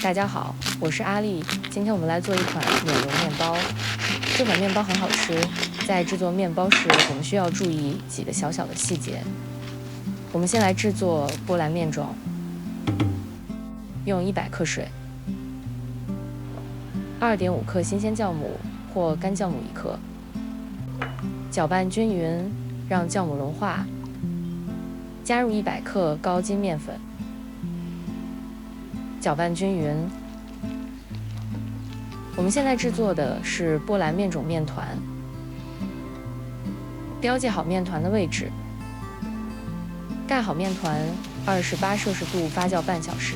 大家好，我是阿丽。今天我们来做一款奶油面包。这款面包很好吃，在制作面包时，我们需要注意几个小小的细节。我们先来制作波兰面种，用100克水，2.5克新鲜酵母或干酵母1克，搅拌均匀，让酵母融化。加入100克高筋面粉，搅拌均匀。我们现在制作的是波兰面种面团，标记好面团的位置，盖好面团，28摄氏度发酵半小时。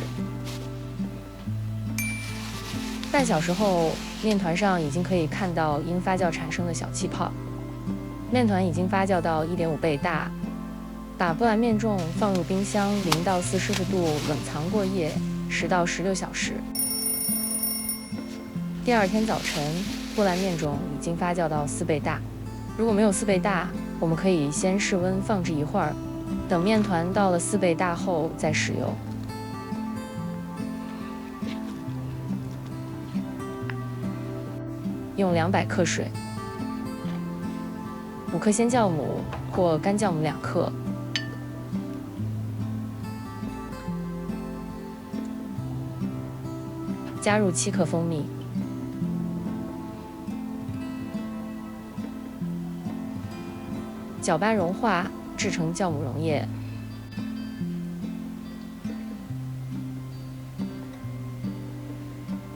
半小时后，面团上已经可以看到因发酵产生的小气泡，面团已经发酵到1.5倍大。把波兰面种放入冰箱0到4摄氏度冷藏过夜10到16小时。第二天早晨，波兰面种已经发酵到4倍大。如果没有4倍大，我们可以先室温放置一会儿，等面团到了4倍大后再使用。用200克水，5克鲜酵母或干酵母2克。加入7克蜂蜜，搅拌融化，制成酵母溶液。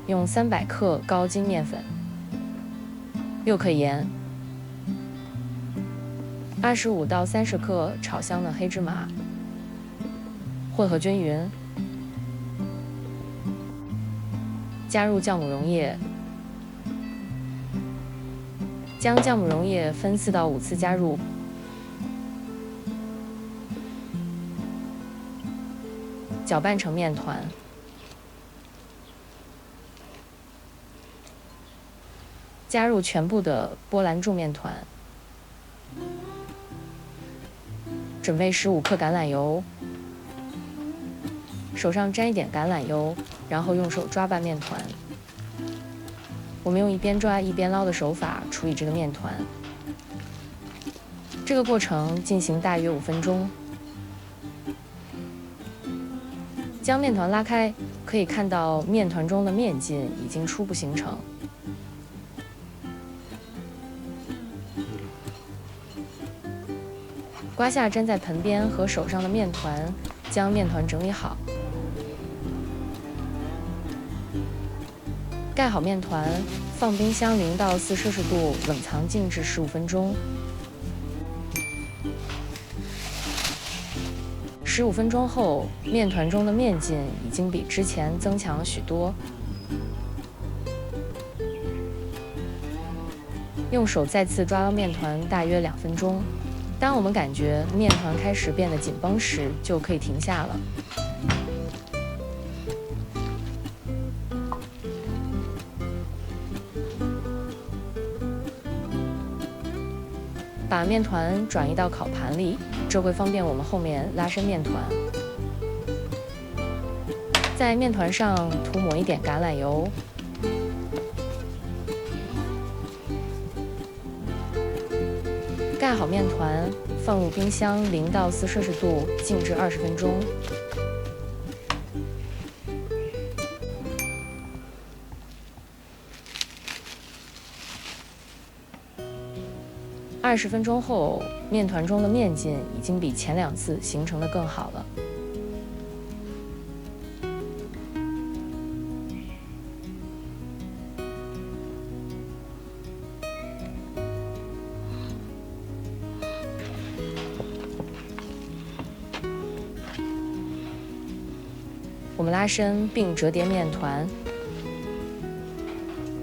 用300克高筋面粉，6克盐，25到30克炒香的黑芝麻，混合均匀。加入酵母溶液，将酵母溶液分4到5次加入，搅拌成面团。加入全部的波兰重面团，准备15克橄榄油，手上沾一点橄榄油，然后用手抓拌面团。我们用一边抓一边捞的手法处理这个面团。这个过程进行大约5分钟。将面团拉开，可以看到面团中的面筋已经初步形成。刮下粘在盆边和手上的面团，将面团整理好。盖好面团，放冰箱0到4摄氏度冷藏静置15分钟。15分钟后，面团中的面筋已经比之前增强了许多。用手再次抓捞面团大约2分钟。当我们感觉面团开始变得紧绷时，就可以停下了。把面团转移到烤盘里，这会方便我们后面拉伸面团。在面团上涂抹一点橄榄油，盖好面团，放入冰箱0到4摄氏度静置20分钟。20分钟后，面团中的面筋已经比前2次形成的更好了。我们拉伸并折叠面团。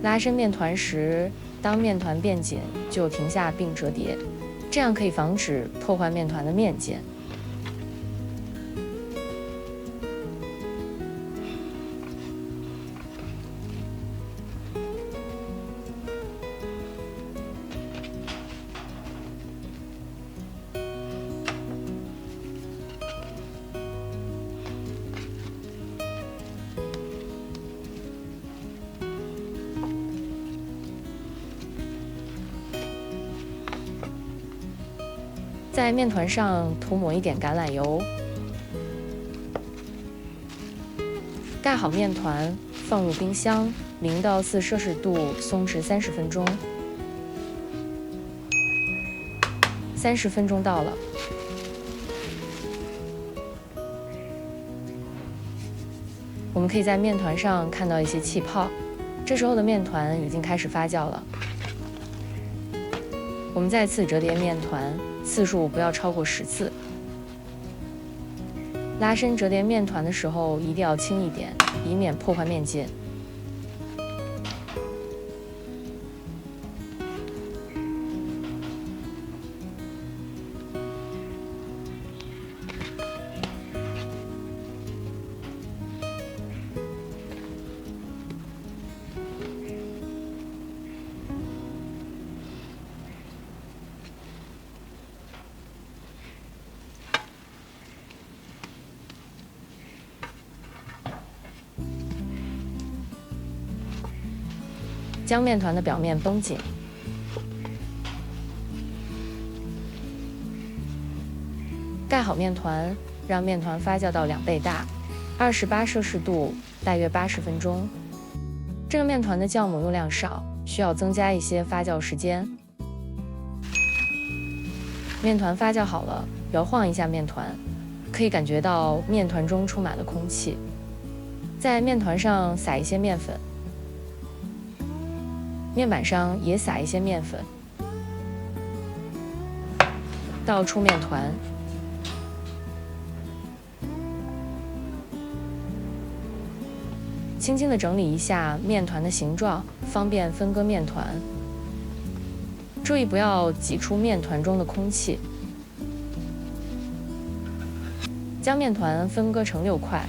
拉伸面团时，当面团变紧就停下并折叠，这样可以防止破坏面团的面筋。在面团上涂抹一点橄榄油，盖好面团，放入冰箱，0到4摄氏度松弛30分钟。30分钟到了，我们可以在面团上看到一些气泡，这时候的面团已经开始发酵了。我们再次折叠面团，次数不要超过10次。拉伸折叠面团的时候一定要轻一点，以免破坏面筋。将面团的表面绷紧，盖好面团，让面团发酵到2倍大，28摄氏度，大约80分钟。这个面团的酵母用量少，需要增加一些发酵时间。面团发酵好了，摇晃一下面团，可以感觉到面团中充满了空气。在面团上撒一些面粉。面板上也撒一些面粉，倒出面团，轻轻地整理一下面团的形状，方便分割面团。注意不要挤出面团中的空气。将面团分割成6块。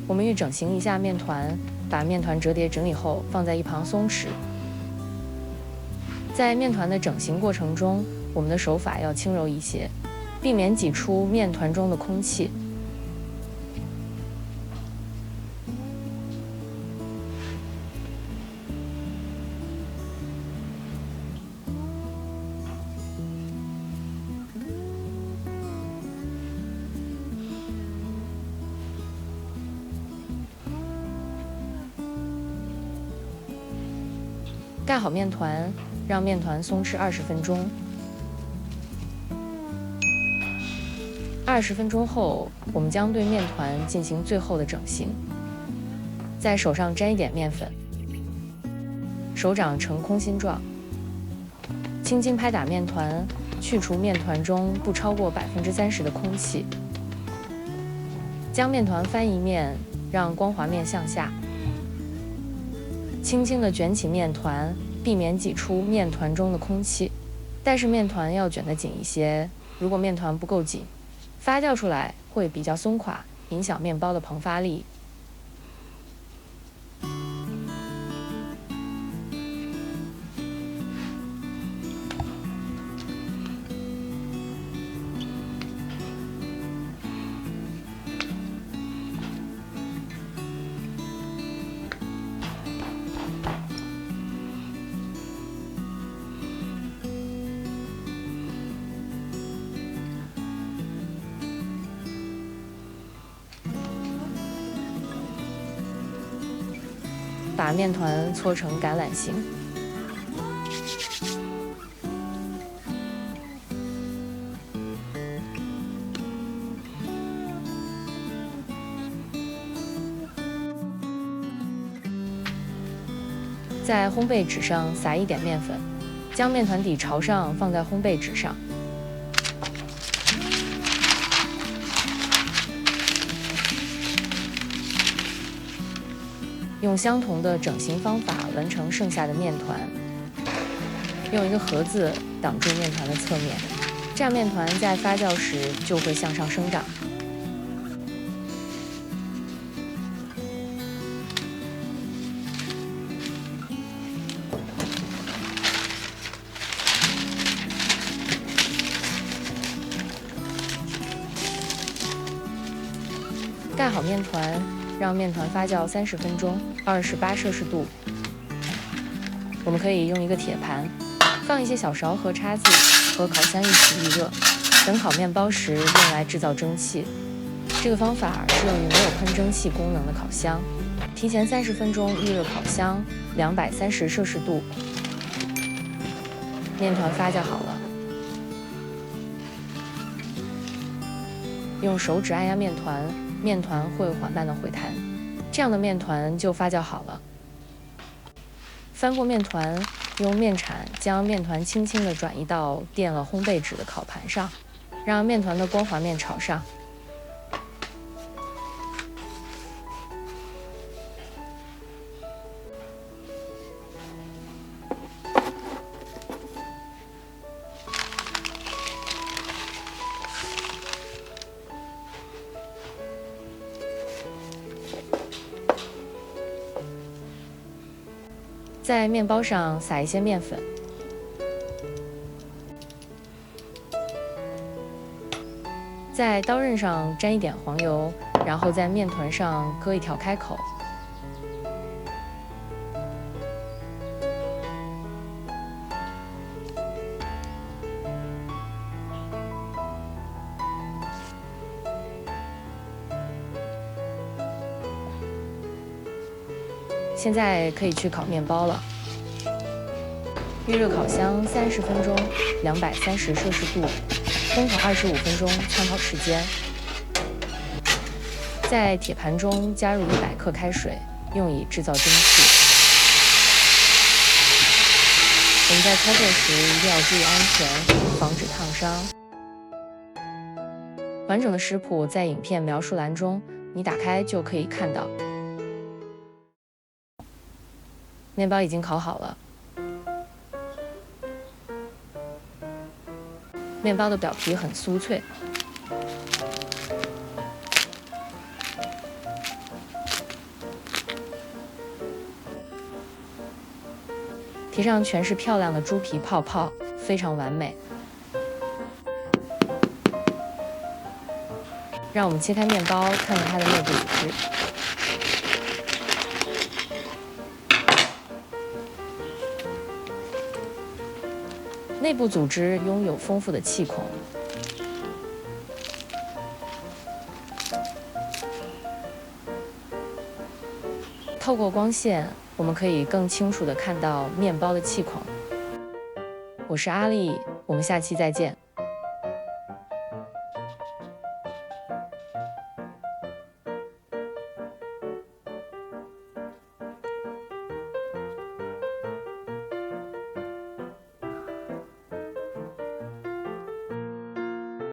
我们预整形一下面团，把面团折叠整理后放在一旁松弛。在面团的整形过程中，我们的手法要轻柔一些，避免挤出面团中的空气。盖好面团，让面团松弛20分钟。20分钟后，我们将对面团进行最后的整形。在手上沾一点面粉，手掌呈空心状，轻轻拍打面团，去除面团中不超过30%的空气。将面团翻一面，让光滑面向下。轻轻地卷起面团，避免挤出面团中的空气，但是面团要卷得紧一些。如果面团不够紧，发酵出来会比较松垮，影响面包的膨发力。把面团搓成橄榄形，在烘焙纸上撒一点面粉，将面团底朝上放在烘焙纸上。用相同的整形方法完成剩下的面团，用一个盒子挡住面团的侧面，这样面团在发酵时就会向上生长。盖好面团，让面团发酵30分钟，28摄氏度。我们可以用一个铁盘放一些小勺和叉子，和烤箱一起预热。等烤面包时用来制造蒸汽。这个方法适用于没有喷蒸汽功能的烤箱。提前30分钟预热烤箱，230摄氏度。面团发酵好了，用手指按压面团，面团会缓慢地回弹。这样的面团就发酵好了。翻过面团，用面铲将面团轻轻地转移到垫了烘焙纸的烤盘上，让面团的光滑面朝上。在面包上撒一些面粉，在刀刃上沾一点黄油，然后在面团上割一条开口。现在可以去烤面包了。预热烤箱30分钟，230摄氏度，烘烤25分钟，参考时间。在铁盘中加入100克开水，用以制造蒸汽。我们在操作时一定要注意安全，防止烫伤。完整的食谱在影片描述栏中，你打开就可以看到。面包已经烤好了，面包的表皮很酥脆，皮上全是漂亮的猪皮泡泡，非常完美。让我们切开面包，看看它的内部组织。内部组织拥有丰富的气孔，透过光线，我们可以更清楚地看到面包的气孔。我是阿丽，我们下期再见。